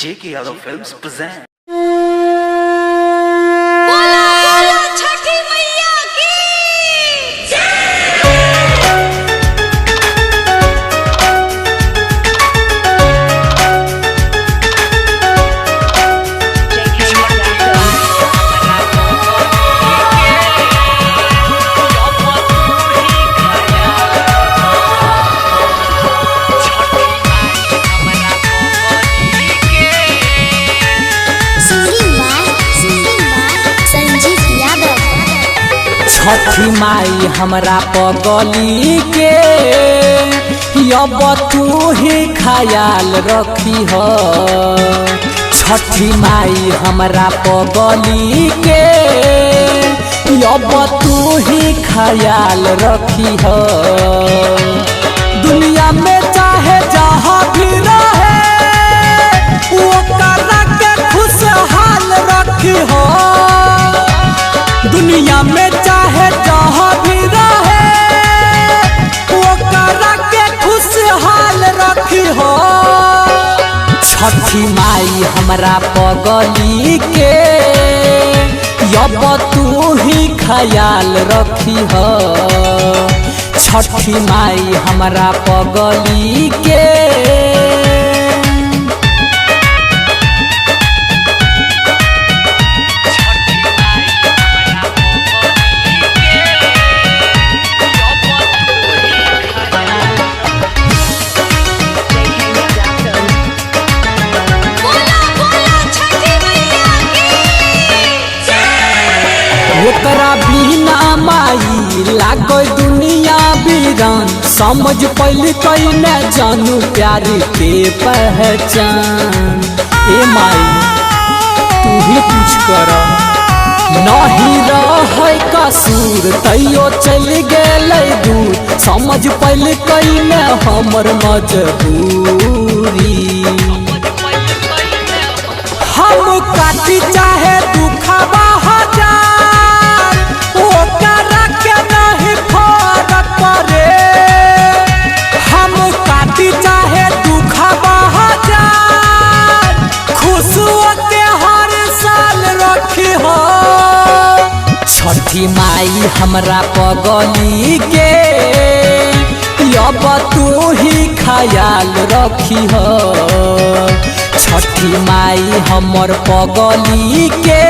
J.K. Yadav Films present. छठी मैया की छठी माई हमरा पगली के अब तू ही ख्याल रखी हो। छठी माई हमरा पगली के अब तू ही ख्याल रखी हो। दुनिया में चाहे जहाँ भी रहे वो करा के खुशहाल रखी हो। दुनिया में चाहे जहाँ भी रहे वो करा के खुशहाल रखी हो। छठी माई हमरा पगली के अब तू ही ख्याल रखी हो। छठी माई हमरा पगली के ओकरा बिना माई लागो दुनिया बीरान। समझ पैल कई न जानू प्यार के पहचान। ए माई तू ही कुछ कर नहीं रह कसूर तैयो चल गेलै दूर। समझ पैल कई न हमर मजबूरी। हम काटी चाहे दुखबा हजार ओकरा के नहीं फर्क पड़े। हम काटी चाहे दुखबा हजार खुश होके हर साल रखी हो। छठी माई हमरा पगली के अब तू ही ख्याल रखी हो। छठी माई हमर पगली के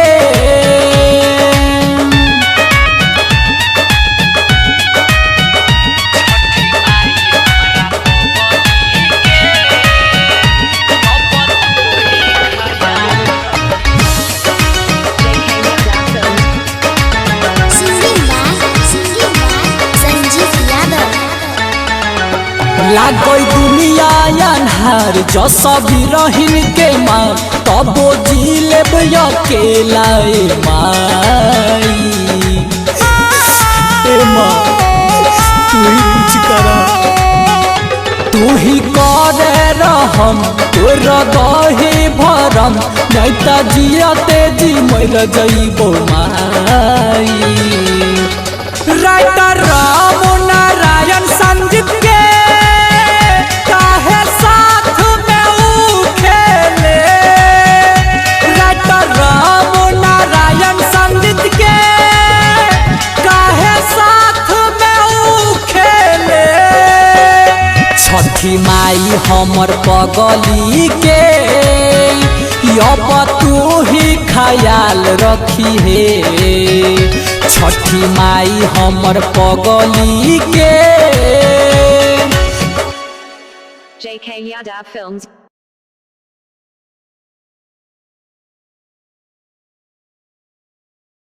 लागोई दुनिया अन्हार जो सभी रहिन के मार तबो जी लेब अकेला माई। ए माँ तू ही कुछ करा तू ही करे रहम तोर दही भरम नहीं त जियते जी मर जइबो माई। राइटर राम नारायण संजीत के छठी माई हमर पगली के अब तू ही ख्याल रखी है। छठी माई हमर पगली के J.K. Yadav Films